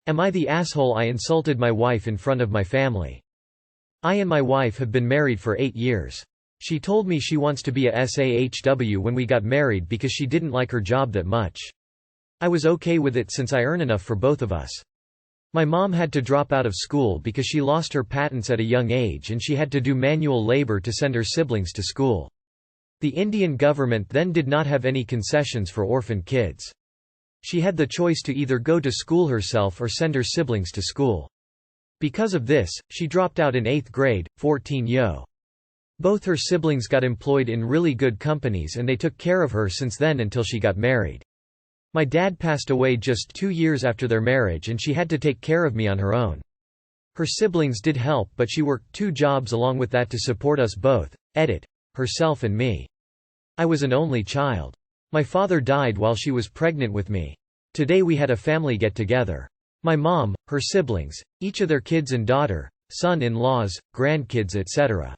Am I the asshole I insulted my wife in front of my family? I and my wife have been married for 8 years. She told me she wants to be a SAHW when we got married because she didn't like her job that much. I was okay with it since I earn enough for both of us. My mom had to drop out of school because she lost her patents at a young age and she had to do manual labor to send her siblings to school. The Indian government then did not have any concessions for orphaned kids. She had the choice to either go to school herself or send her siblings to school. Because of this, she dropped out in 8th grade, 14-yo. Both her siblings got employed in really good companies and they took care of her since then until she got married. My dad passed away just 2 years after their marriage and she had to take care of me on her own. Her siblings did help but she worked 2 jobs along with that to support us both, herself and me. I was an only child. My father died while she was pregnant with me. Today we had a family get-together. My mom, her siblings, each of their kids and daughter, son-in-laws, grandkids etc.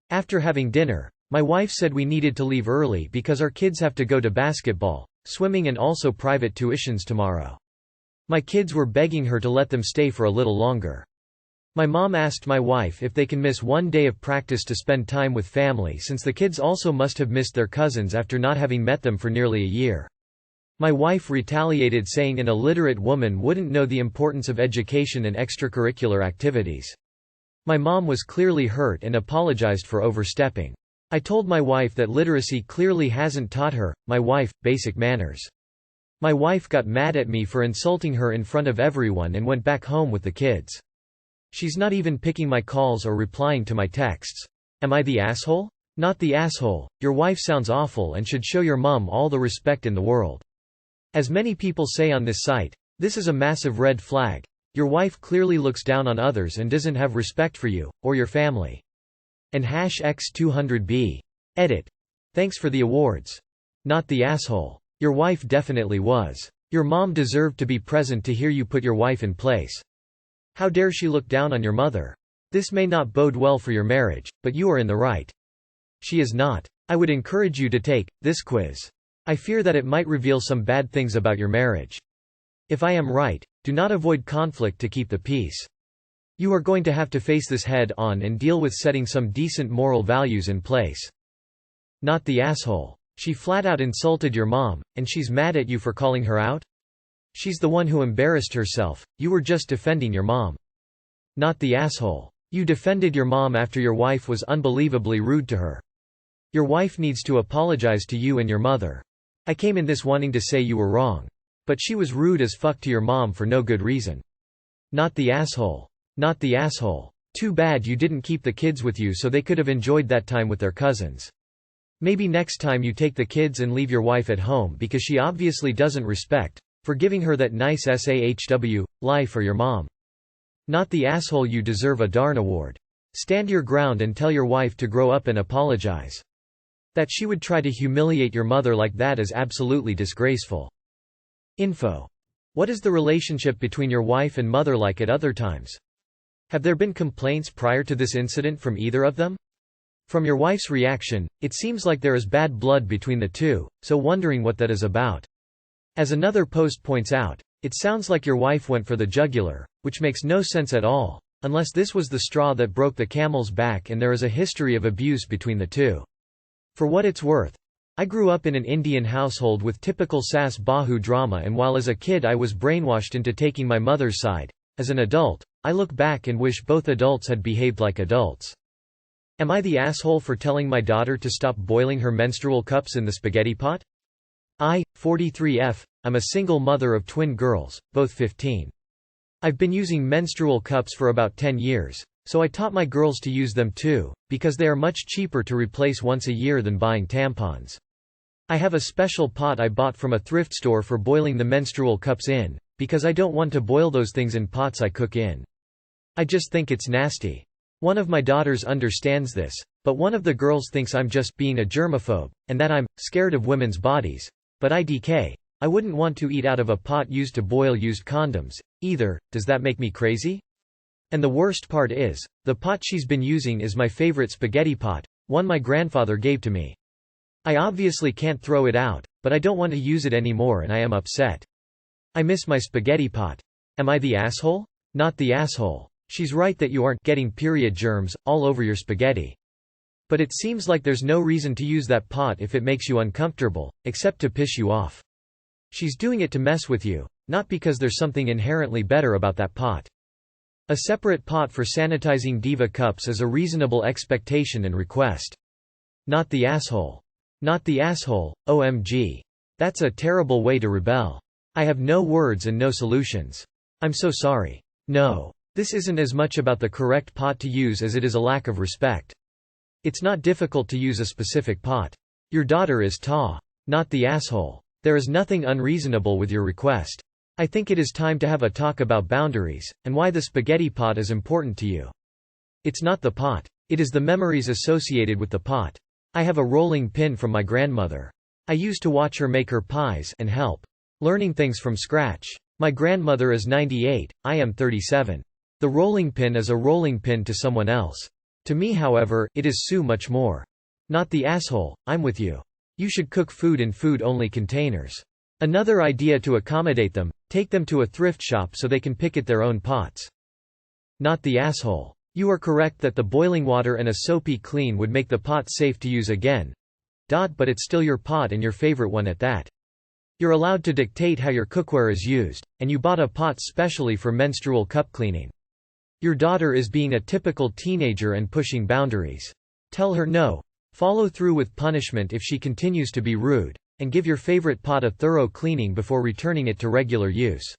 After having dinner, my wife said we needed to leave early because our kids have to go to basketball, swimming and also private tuitions tomorrow. My kids were begging her to let them stay for a little longer. My mom asked my wife if they can miss 1 day of practice to spend time with family since the kids also must have missed their cousins after not having met them for nearly a year. My wife retaliated saying an illiterate woman wouldn't know the importance of education and extracurricular activities. My mom was clearly hurt and apologized for overstepping. I told my wife that literacy clearly hasn't taught her, my wife, basic manners. My wife got mad at me for insulting her in front of everyone and went back home with the kids. She's not even picking my calls or replying to my texts. Am I the asshole? Not the asshole. Your wife sounds awful and should show your mom all the respect in the world. As many people say on this site, this is a massive red flag. Your wife clearly looks down on others and doesn't have respect for you, or your family. And #X200B. Edit. Thanks for the awards. Not the asshole. Your wife definitely was. Your mom deserved to be present to hear you put your wife in place. How dare she look down on your mother? This may not bode well for your marriage, but you are in the right. She is not. I would encourage you to take this quiz. I fear that it might reveal some bad things about your marriage. If I am right, do not avoid conflict to keep the peace. You are going to have to face this head on and deal with setting some decent moral values in place. Not the asshole. She flat out insulted your mom, and she's mad at you for calling her out? She's the one who embarrassed herself, you were just defending your mom. Not the asshole. You defended your mom after your wife was unbelievably rude to her. Your wife needs to apologize to you and your mother. I came in this wanting to say you were wrong. But she was rude as fuck to your mom for no good reason. Not the asshole. Not the asshole. Too bad you didn't keep the kids with you so they could have enjoyed that time with their cousins. Maybe next time you take the kids and leave your wife at home because she obviously doesn't respect, for giving her that nice SAHW life for your mom. Not the asshole. You deserve a darn award. Stand your ground and tell your wife to grow up and apologize. That she would try to humiliate your mother like that is absolutely disgraceful. Info. What is the relationship between your wife and mother like at other times? Have there been complaints prior to this incident from either of them? From your wife's reaction, it seems like there is bad blood between the two, so wondering what that is about. As another post points out, it sounds like your wife went for the jugular, which makes no sense at all, unless this was the straw that broke the camel's back and there is a history of abuse between the two. For what it's worth, I grew up in an Indian household with typical Sas Bahu drama, and while as a kid I was brainwashed into taking my mother's side, as an adult, I look back and wish both adults had behaved like adults. Am I the asshole for telling my daughter to stop boiling her menstrual cups in the spaghetti pot? I, 43F, I'm a single mother of twin girls, both 15. I've been using menstrual cups for about 10 years, so I taught my girls to use them too, because they are much cheaper to replace once a year than buying tampons. I have a special pot I bought from a thrift store for boiling the menstrual cups in, because I don't want to boil those things in pots I cook in. I just think it's nasty. One of my daughters understands this, but one of the girls thinks I'm just being a germaphobe, and that I'm scared of women's bodies. But I wouldn't want to eat out of a pot used to boil used condoms, either. Does that make me crazy? And the worst part is, the pot she's been using is my favorite spaghetti pot, one my grandfather gave to me. I obviously can't throw it out, but I don't want to use it anymore and I am upset. I miss my spaghetti pot. Am I the asshole? Not the asshole. She's right that you aren't getting period germs all over your spaghetti. But it seems like there's no reason to use that pot if it makes you uncomfortable, except to piss you off. She's doing it to mess with you, not because there's something inherently better about that pot. A separate pot for sanitizing diva cups is a reasonable expectation and request. Not the asshole. Not the asshole, OMG. That's a terrible way to rebel. I have no words and no solutions. I'm so sorry. No. This isn't as much about the correct pot to use as it is a lack of respect. It's not difficult to use a specific pot. Your daughter is Ta. Not the asshole. There is nothing unreasonable with your request. I think it is time to have a talk about boundaries, and why the spaghetti pot is important to you. It's not the pot. It is the memories associated with the pot. I have a rolling pin from my grandmother. I used to watch her make her pies and help. Learning things from scratch. My grandmother is 98, I am 37. The rolling pin is a rolling pin to someone else. To me, however, it is so much more. Not the asshole, I'm with you. You should cook food in food-only containers. Another idea to accommodate them, take them to a thrift shop so they can pick at their own pots. Not the asshole. You are correct that the boiling water and a soapy clean would make the pot safe to use again. But it's still your pot and your favorite one at that. You're allowed to dictate how your cookware is used, and you bought a pot specially for menstrual cup cleaning. Your daughter is being a typical teenager and pushing boundaries. Tell her no. Follow through with punishment if she continues to be rude, and give your favorite pot a thorough cleaning before returning it to regular use.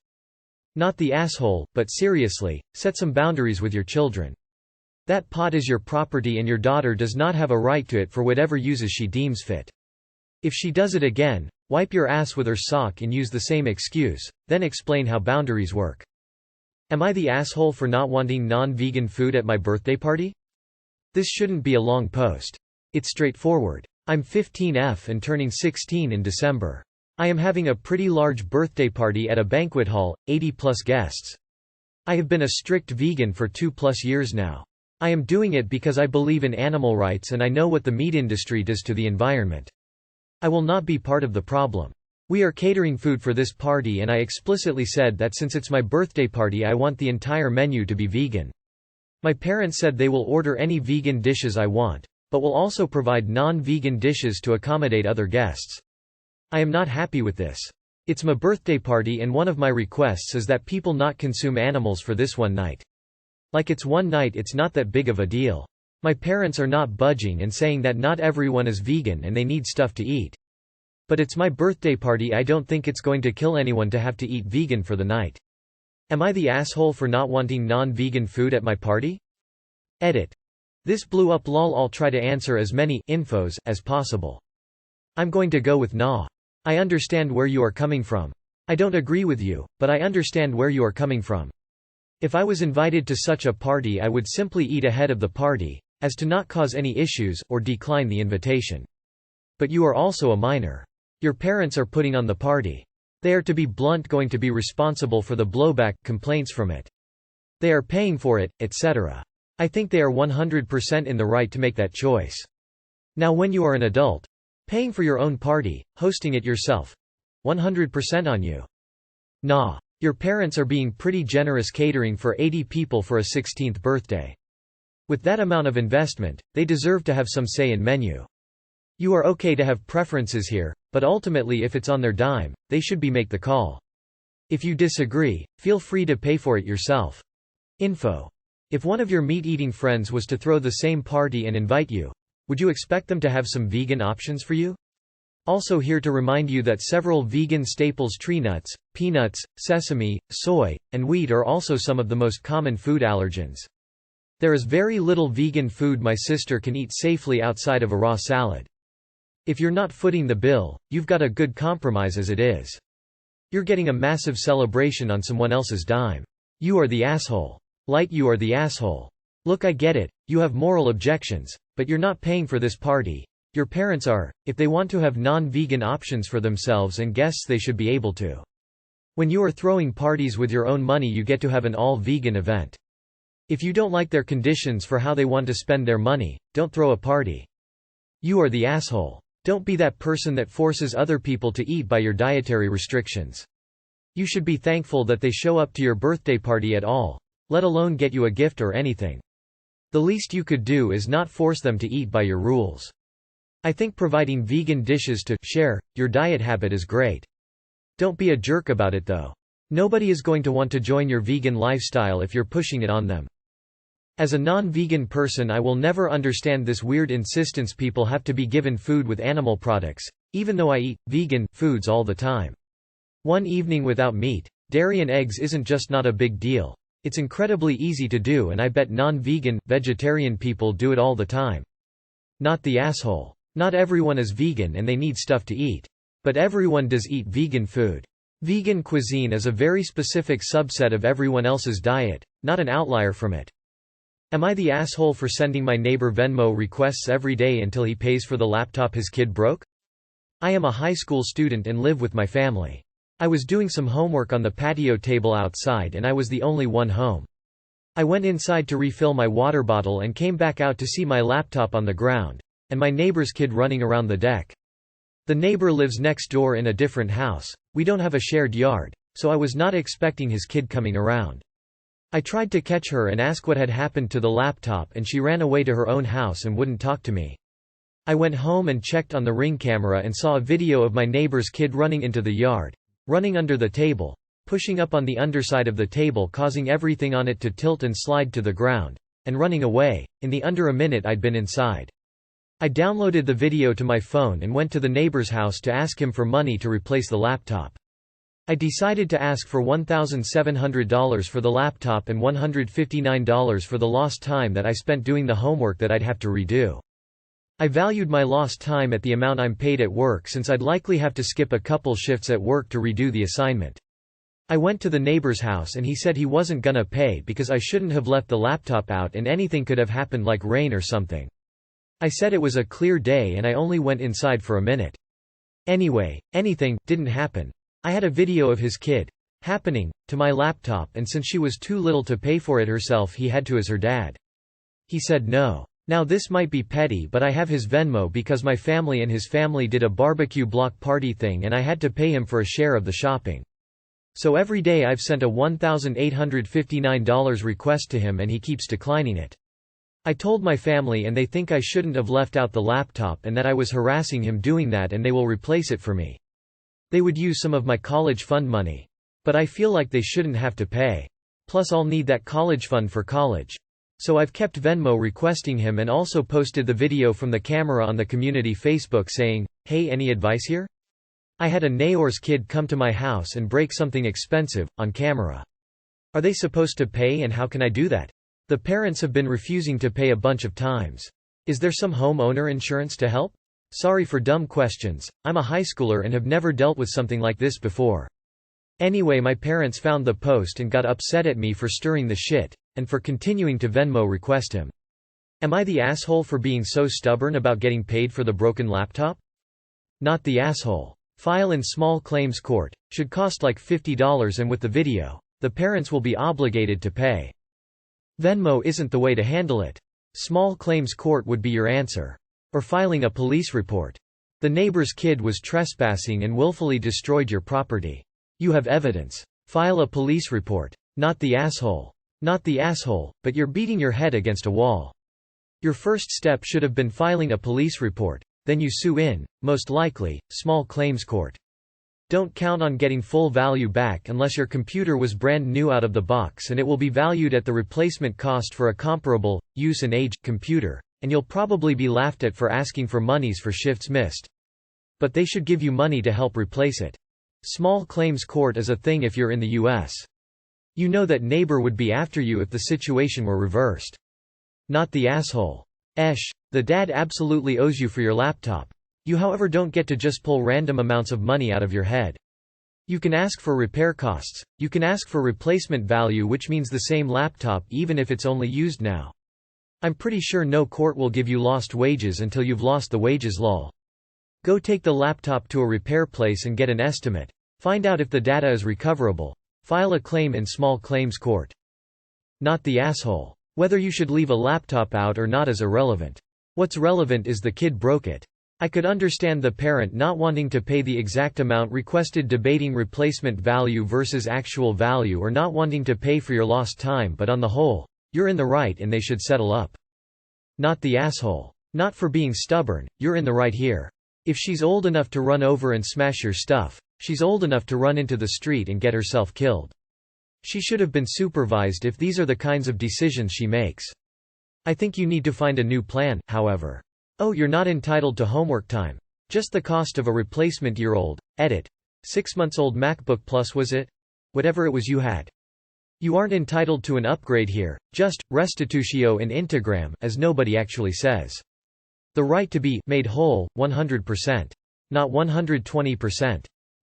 Not the asshole, but seriously, set some boundaries with your children. That pot is your property and your daughter does not have a right to it for whatever uses she deems fit. If she does it again, wipe your ass with her sock and use the same excuse, then explain how boundaries work. Am I the asshole for not wanting non-vegan food at my birthday party? This shouldn't be a long post. It's straightforward. I'm 15F and turning 16 in December. I am having a pretty large birthday party at a banquet hall, 80+ guests. I have been a strict vegan for 2+ years now. I am doing it because I believe in animal rights and I know what the meat industry does to the environment. I will not be part of the problem. We are catering food for this party and I explicitly said that since it's my birthday party I want the entire menu to be vegan. My parents said they will order any vegan dishes I want, but will also provide non-vegan dishes to accommodate other guests. I am not happy with this. It's my birthday party and one of my requests is that people not consume animals for this one night. Like it's one night, it's not that big of a deal. My parents are not budging and saying that not everyone is vegan and they need stuff to eat. But it's my birthday party, I don't think it's going to kill anyone to have to eat vegan for the night. Am I the asshole for not wanting non-vegan food at my party? Edit. This blew up lol. I'll try to answer as many infos as possible. I'm going to go with nah. I understand where you are coming from. I don't agree with you, but I understand where you are coming from. If I was invited to such a party I would simply eat ahead of the party, as to not cause any issues, or decline the invitation. But you are also a minor. Your parents are putting on the party. They are, to be blunt, going to be responsible for the blowback, complaints from it. They are paying for it, etc. I think they are 100% in the right to make that choice. Now when you are an adult, paying for your own party, hosting it yourself, 100% on you. Nah. Your parents are being pretty generous catering for 80 people for a 16th birthday. With that amount of investment, they deserve to have some say in menu. You are okay to have preferences here, but ultimately if it's on their dime, they should make the call. If you disagree, feel free to pay for it yourself. Info. If one of your meat-eating friends was to throw the same party and invite you, would you expect them to have some vegan options for you? Also here to remind you that several vegan staples, tree nuts, peanuts, sesame, soy, and wheat are also some of the most common food allergens. There is very little vegan food my sister can eat safely outside of a raw salad. If you're not footing the bill, you've got a good compromise as it is. You're getting a massive celebration on someone else's dime. You are the asshole. Light, you are the asshole. Look, I get it, you have moral objections, but you're not paying for this party. Your parents are. If they want to have non-vegan options for themselves and guests they should be able to. When you are throwing parties with your own money you get to have an all-vegan event. If you don't like their conditions for how they want to spend their money, don't throw a party. You are the asshole. Don't be that person that forces other people to eat by your dietary restrictions. You should be thankful that they show up to your birthday party at all, let alone get you a gift or anything. The least you could do is not force them to eat by your rules. I think providing vegan dishes to share your diet habit is great. Don't be a jerk about it though. Nobody is going to want to join your vegan lifestyle if you're pushing it on them. As a non-vegan person, I will never understand this weird insistence people have to be given food with animal products, even though I eat vegan foods all the time. One evening without meat, dairy and eggs isn't just not a big deal. It's incredibly easy to do, and I bet non-vegan, vegetarian people do it all the time. Not the asshole. Not everyone is vegan and they need stuff to eat. But everyone does eat vegan food. Vegan cuisine is a very specific subset of everyone else's diet, not an outlier from it. Am I the asshole for sending my neighbor Venmo requests every day until he pays for the laptop his kid broke? I am a high school student and live with my family. I was doing some homework on the patio table outside and I was the only one home. I went inside to refill my water bottle and came back out to see my laptop on the ground, and my neighbor's kid running around the deck. The neighbor lives next door in a different house. We don't have a shared yard, so I was not expecting his kid coming around. I tried to catch her and ask what had happened to the laptop, and she ran away to her own house and wouldn't talk to me. I went home and checked on the Ring camera and saw a video of my neighbor's kid running into the yard, running under the table, pushing up on the underside of the table causing everything on it to tilt and slide to the ground, and running away, in the under a minute I'd been inside. I downloaded the video to my phone and went to the neighbor's house to ask him for money to replace the laptop. I decided to ask for $1,700 for the laptop and $159 for the lost time that I spent doing the homework that I'd have to redo. I valued my lost time at the amount I'm paid at work, since I'd likely have to skip a couple shifts at work to redo the assignment. I went to the neighbor's house and he said he wasn't gonna pay because I shouldn't have left the laptop out and anything could have happened like rain or something. I said it was a clear day and I only went inside for a minute. Anyway, anything didn't happen. I had a video of his kid happening to my laptop, and since she was too little to pay for it herself, he had to as her dad. He said no. Now this might be petty, but I have his Venmo because my family and his family did a barbecue block party thing and I had to pay him for a share of the shopping. So every day I've sent a $1,859 request to him and he keeps declining it. I told my family and they think I shouldn't have left out the laptop and that I was harassing him doing that, and they will replace it for me. They would use some of my college fund money. But I feel like they shouldn't have to pay. Plus I'll need that college fund for college. So I've kept Venmo requesting him and also posted the video from the camera on the community Facebook saying, "Hey, any advice here? I had a neighbor's kid come to my house and break something expensive, on camera. Are they supposed to pay and how can I do that? The parents have been refusing to pay a bunch of times. Is there some homeowner insurance to help? Sorry for dumb questions, I'm a high schooler and have never dealt with something like this before." Anyway, my parents found the post and got upset at me for stirring the shit, and for continuing to Venmo request him. Am I the asshole for being so stubborn about getting paid for the broken laptop? Not the asshole. File in small claims court, should cost like $50, and with the video, the parents will be obligated to pay. Venmo isn't the way to handle it. Small claims court would be your answer. Or filing a police report. The neighbor's kid was trespassing and willfully destroyed your property. You have evidence. File a police report. Not the asshole. Not the asshole, but you're beating your head against a wall. Your first step should have been filing a police report, then you sue in, most likely, small claims court. Don't count on getting full value back unless your computer was brand new out of the box, and it will be valued at the replacement cost for a comparable, use and age, computer, and you'll probably be laughed at for asking for monies for shifts missed. But they should give you money to help replace it. Small claims court is a thing if you're in the US. You know that neighbor would be after you if the situation were reversed. Not the asshole. The dad absolutely owes you for your laptop. You however don't get to just pull random amounts of money out of your head. You can ask for repair costs, you can ask for replacement value, which means the same laptop even if it's only used now. I'm pretty sure no court will give you lost wages until you've lost the wages lol. Go take the laptop to a repair place and get an estimate. Find out if the data is recoverable. File a claim in small claims court. Not the asshole. Whether you should leave a laptop out or not is irrelevant. What's relevant is the kid broke it. I could understand the parent not wanting to pay the exact amount requested, debating replacement value versus actual value, or not wanting to pay for your lost time, but on the whole, you're in the right and they should settle up. Not the asshole. Not for being stubborn, you're in the right here. If she's old enough to run over and smash your stuff, she's old enough to run into the street and get herself killed. She should have been supervised if these are the kinds of decisions she makes. I think you need to find a new plan, however. Oh, you're not entitled to homework time. Just the cost of a replacement year-old, edit. 6-month-old MacBook Plus, was it? Whatever it was you had. You aren't entitled to an upgrade here, just restitutio in integram, as nobody actually says. The right to be made whole, 100%. Not 120%.